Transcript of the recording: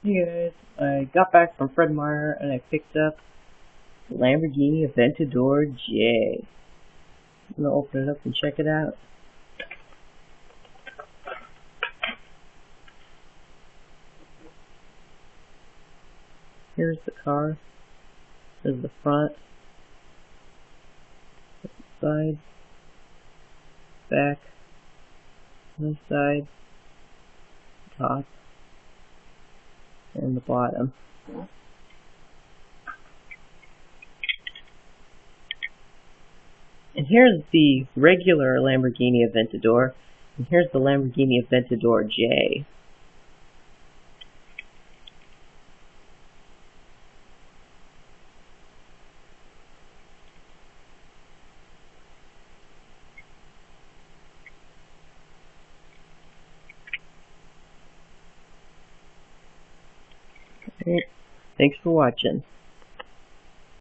Hey guys, I got back from Fred Meyer and I picked up the Lamborghini Aventador J. I'm gonna open it up and check it out. Here's the car. There's the front, side, back, this side, top, and the bottom. And here's the regular Lamborghini Aventador, and here's the Lamborghini Aventador J. Thanks for watching.